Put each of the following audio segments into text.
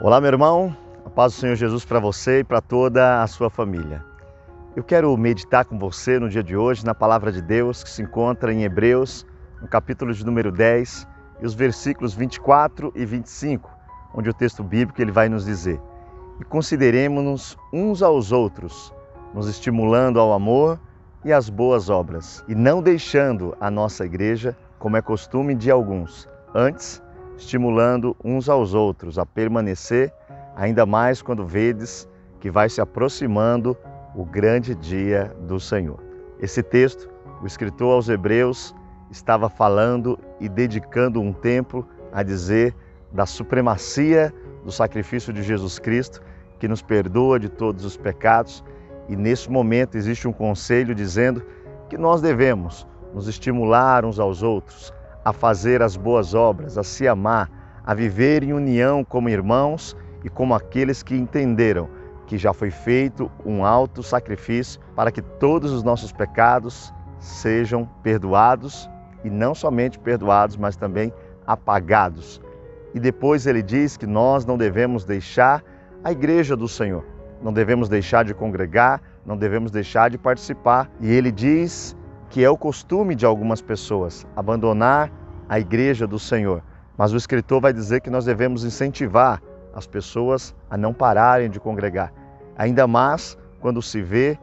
Olá, meu irmão, a paz do Senhor Jesus para você e para toda a sua família. Eu quero meditar com você no dia de hoje na palavra de Deus que se encontra em Hebreus, no capítulo de número 10 e os versículos 24 e 25, onde o texto bíblico ele vai nos dizer: e consideremos-nos uns aos outros, nos estimulando ao amor e às boas obras, e não deixando a nossa igreja, como é costume de alguns, antes estimulando uns aos outros a permanecer, ainda mais quando vedes que vai se aproximando o grande dia do Senhor. Esse texto, o escritor aos Hebreus estava falando e dedicando um tempo a dizer da supremacia do sacrifício de Jesus Cristo, que nos perdoa de todos os pecados, e nesse momento existe um conselho dizendo que nós devemos nos estimular uns aos outros, a fazer as boas obras, a se amar, a viver em união como irmãos e como aqueles que entenderam que já foi feito um alto sacrifício para que todos os nossos pecados sejam perdoados, e não somente perdoados, mas também apagados. E depois ele diz que nós não devemos deixar a igreja do Senhor, não devemos deixar de congregar, não devemos deixar de participar. E ele diz que é o costume de algumas pessoas abandonar a igreja do Senhor. Mas o escritor vai dizer que nós devemos incentivar as pessoas a não pararem de congregar, ainda mais quando se vê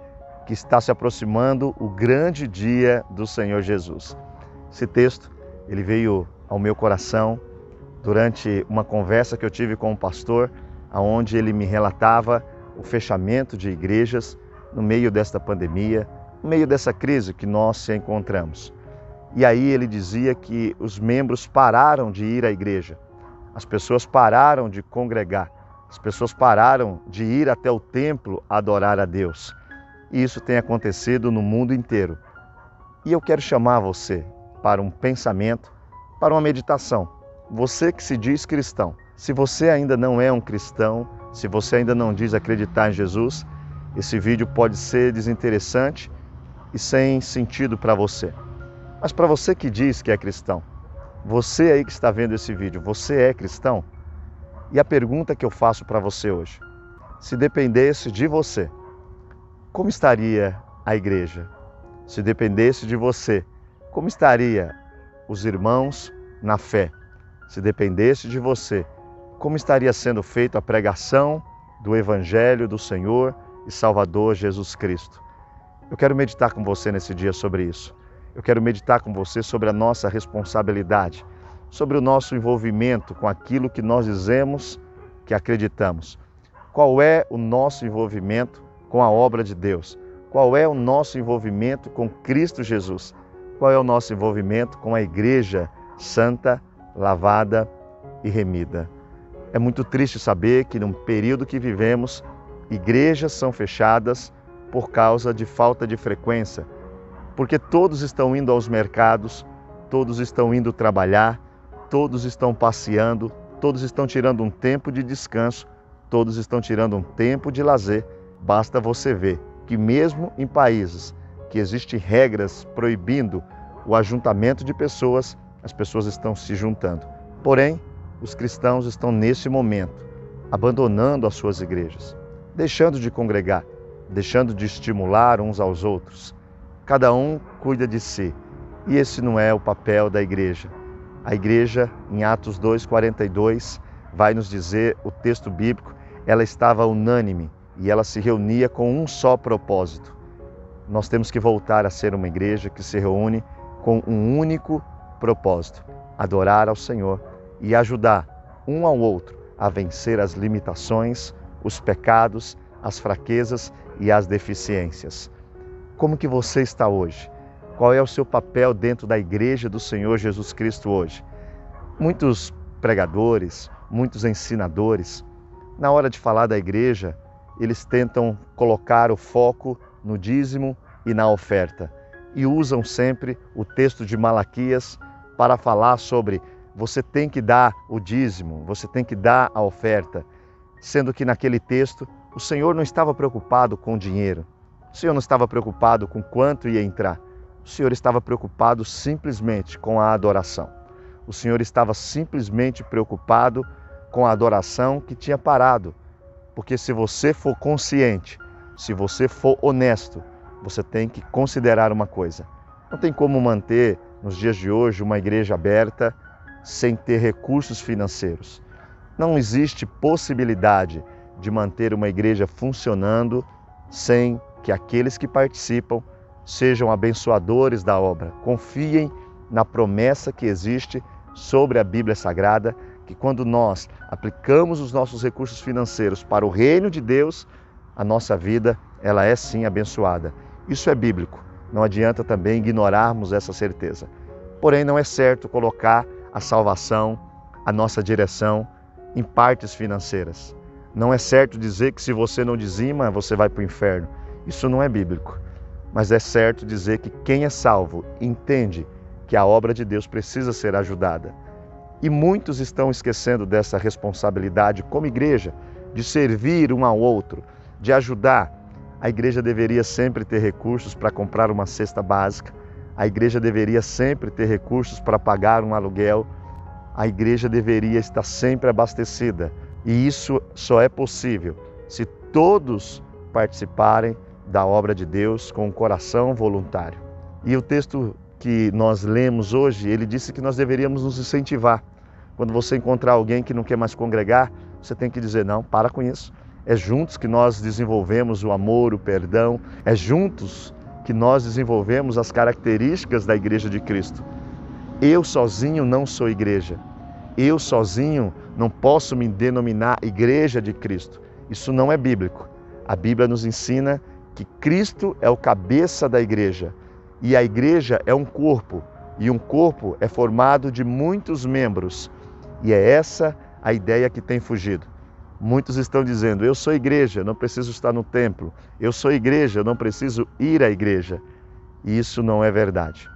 que está se aproximando o grande dia do Senhor Jesus. Esse texto, ele veio ao meu coração durante uma conversa que eu tive com um pastor, onde ele me relatava o fechamento de igrejas no meio desta pandemia, no meio dessa crise que nós se encontramos. E aí ele dizia que os membros pararam de ir à igreja, as pessoas pararam de congregar, as pessoas pararam de ir até o templo adorar a Deus. E isso tem acontecido no mundo inteiro. E eu quero chamar você para um pensamento, para uma meditação. Você que se diz cristão, se você ainda não é um cristão, se você ainda não diz acreditar em Jesus, esse vídeo pode ser desinteressante e sem sentido para você. Mas para você que diz que é cristão, você aí que está vendo esse vídeo, você é cristão? E a pergunta que eu faço para você hoje: se dependesse de você, como estaria a igreja? Se dependesse de você, como estaria os irmãos na fé? Se dependesse de você, como estaria sendo feita a pregação do Evangelho do Senhor e Salvador Jesus Cristo? Eu quero meditar com você nesse dia sobre isso. Eu quero meditar com você sobre a nossa responsabilidade, sobre o nosso envolvimento com aquilo que nós dizemos que acreditamos. Qual é o nosso envolvimento com a obra de Deus? Qual é o nosso envolvimento com Cristo Jesus? Qual é o nosso envolvimento com a Igreja Santa, lavada e remida? É muito triste saber que num período que vivemos, igrejas são fechadas por causa de falta de frequência, porque todos estão indo aos mercados, todos estão indo trabalhar, todos estão passeando, todos estão tirando um tempo de descanso, todos estão tirando um tempo de lazer. Basta você ver que mesmo em países que existem regras proibindo o ajuntamento de pessoas, as pessoas estão se juntando. Porém, os cristãos estão nesse momento abandonando as suas igrejas, deixando de congregar, deixando de estimular uns aos outros. Cada um cuida de si, e esse não é o papel da igreja. A igreja, em Atos 2:42, vai nos dizer, o texto bíblico, ela estava unânime e ela se reunia com um só propósito. Nós temos que voltar a ser uma igreja que se reúne com um único propósito: adorar ao Senhor e ajudar um ao outro a vencer as limitações, os pecados, as fraquezas e as deficiências. Como que você está hoje? Qual é o seu papel dentro da igreja do Senhor Jesus Cristo hoje? Muitos pregadores, muitos ensinadores, na hora de falar da igreja, eles tentam colocar o foco no dízimo e na oferta, e usam sempre o texto de Malaquias para falar sobre você tem que dar o dízimo, você tem que dar a oferta, sendo que naquele texto o Senhor não estava preocupado com o dinheiro, o Senhor não estava preocupado com quanto ia entrar, o Senhor estava preocupado simplesmente com a adoração. O Senhor estava simplesmente preocupado com a adoração que tinha parado. Porque se você for consciente, se você for honesto, você tem que considerar uma coisa. Não tem como manter, nos dias de hoje, uma igreja aberta sem ter recursos financeiros. Não existe possibilidade de manter uma igreja funcionando sem que aqueles que participam sejam abençoadores da obra. Confiem na promessa que existe sobre a Bíblia Sagrada, que quando nós aplicamos os nossos recursos financeiros para o reino de Deus, a nossa vida, ela é sim abençoada. Isso é bíblico. Não adianta também ignorarmos essa certeza. Porém, não é certo colocar a salvação, a nossa direção, em partes financeiras. Não é certo dizer que se você não dizima, você vai para o inferno. Isso não é bíblico. Mas é certo dizer que quem é salvo entende que a obra de Deus precisa ser ajudada. E muitos estão esquecendo dessa responsabilidade como igreja, de servir um ao outro, de ajudar. A igreja deveria sempre ter recursos para comprar uma cesta básica. A igreja deveria sempre ter recursos para pagar um aluguel. A igreja deveria estar sempre abastecida. E isso só é possível se todos participarem da obra de Deus com um coração voluntário. E o texto que nós lemos hoje, ele disse que nós deveríamos nos incentivar. Quando você encontrar alguém que não quer mais congregar, você tem que dizer, não, para com isso. É juntos que nós desenvolvemos o amor, o perdão. É juntos que nós desenvolvemos as características da Igreja de Cristo. Eu sozinho não sou igreja. Eu sozinho não posso me denominar Igreja de Cristo. Isso não é bíblico. A Bíblia nos ensina que Cristo é o cabeça da igreja. E a igreja é um corpo. E um corpo é formado de muitos membros. E é essa a ideia que tem fugido. Muitos estão dizendo, eu sou igreja, não preciso estar no templo. Eu sou igreja, não preciso ir à igreja. E isso não é verdade.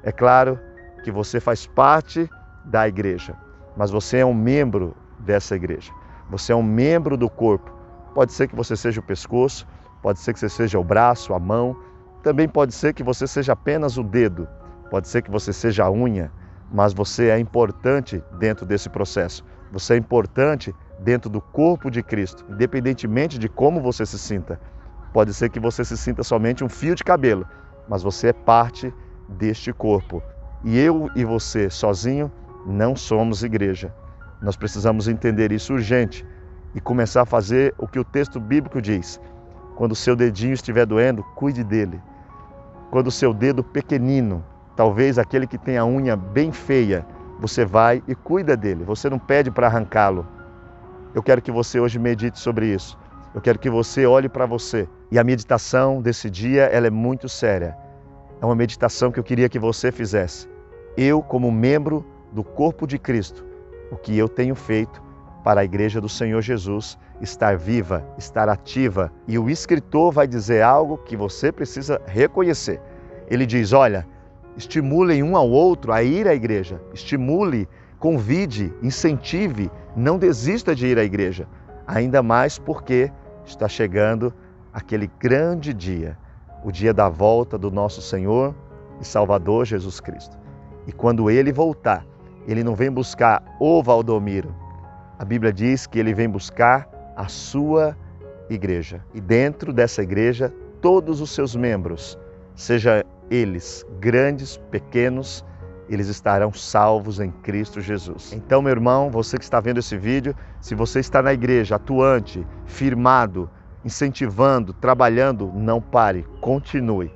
É claro que você faz parte da igreja, mas você é um membro dessa igreja. Você é um membro do corpo. Pode ser que você seja o pescoço, pode ser que você seja o braço, a mão. Também pode ser que você seja apenas o dedo. Pode ser que você seja a unha, mas você é importante dentro desse processo. Você é importante dentro do corpo de Cristo, independentemente de como você se sinta. Pode ser que você se sinta somente um fio de cabelo, mas você é parte deste corpo. E eu e você, sozinho, não somos igreja. Nós precisamos entender isso urgente e começar a fazer o que o texto bíblico diz. Quando o seu dedinho estiver doendo, cuide dele. Quando o seu dedo pequenino, talvez aquele que tem a unha bem feia, você vai e cuida dele. Você não pede para arrancá-lo. Eu quero que você hoje medite sobre isso. Eu quero que você olhe para você. E a meditação desse dia, ela é muito séria. É uma meditação que eu queria que você fizesse. Eu, como membro do corpo de Cristo, o que eu tenho feito para a igreja do Senhor Jesus estar viva, estar ativa. E o escritor vai dizer algo que você precisa reconhecer. Ele diz, olha, estimulem um ao outro a ir à igreja. Estimule, convide, incentive, não desista de ir à igreja. Ainda mais porque está chegando aquele grande dia, o dia da volta do nosso Senhor e Salvador Jesus Cristo. E quando Ele voltar, Ele não vem buscar o Valdomiro. A Bíblia diz que Ele vem buscar a sua igreja. E dentro dessa igreja, todos os seus membros, seja eles grandes, pequenos, eles estarão salvos em Cristo Jesus. Então, meu irmão, você que está vendo esse vídeo, se você está na igreja, atuante, firmado, incentivando, trabalhando, não pare, continue.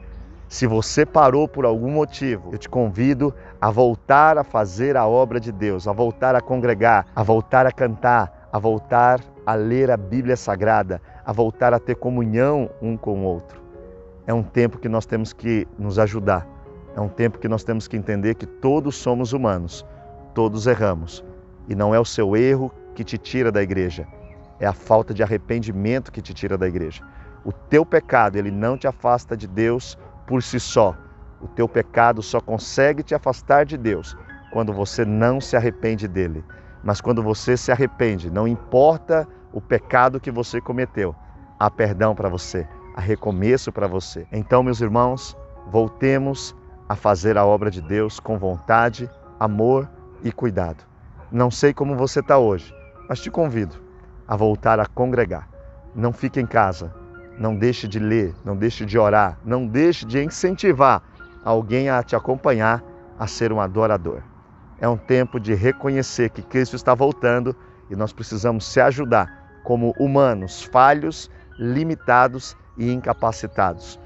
Se você parou por algum motivo, eu te convido a voltar a fazer a obra de Deus, a voltar a congregar, a voltar a cantar, a voltar a ler a Bíblia Sagrada, a voltar a ter comunhão um com o outro. É um tempo que nós temos que nos ajudar. É um tempo que nós temos que entender que todos somos humanos, todos erramos. E não é o seu erro que te tira da igreja, é a falta de arrependimento que te tira da igreja. O teu pecado, ele não te afasta de Deus por si só. O teu pecado só consegue te afastar de Deus quando você não se arrepende dele. Mas quando você se arrepende, não importa o pecado que você cometeu, há perdão para você, há recomeço para você. Então, meus irmãos, voltemos a fazer a obra de Deus com vontade, amor e cuidado. Não sei como você está hoje, Mas te convido a voltar a congregar. Não fique em casa, não deixe de ler, não deixe de orar, não deixe de incentivar alguém a te acompanhar a ser um adorador. É um tempo de reconhecer que Cristo está voltando e nós precisamos se ajudar como humanos falhos, limitados e incapacitados.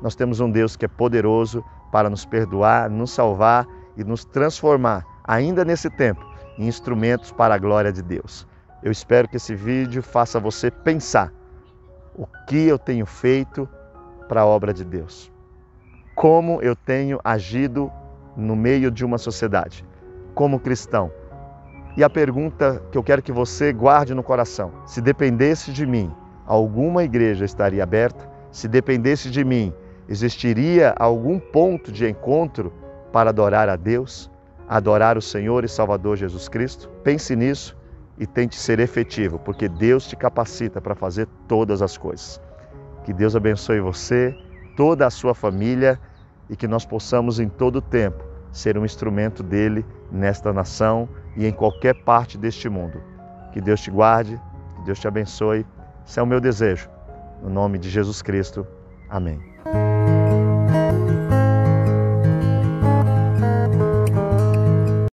Nós temos um Deus que é poderoso para nos perdoar, nos salvar e nos transformar, ainda nesse tempo, em instrumentos para a glória de Deus. Eu espero que esse vídeo faça você pensar o que eu tenho feito para a obra de Deus. Como eu tenho agido no meio de uma sociedade, como cristão. E a pergunta que eu quero que você guarde no coração: se dependesse de mim, alguma igreja estaria aberta? Se dependesse de mim, existiria algum ponto de encontro para adorar a Deus, adorar o Senhor e Salvador Jesus Cristo? Pense nisso e tente ser efetivo, porque Deus te capacita para fazer todas as coisas. Que Deus abençoe você, toda a sua família e que nós possamos em todo o tempo ser um instrumento dele nesta nação e em qualquer parte deste mundo. Que Deus te guarde, que Deus te abençoe. Esse é o meu desejo. No nome de Jesus Cristo. Amém.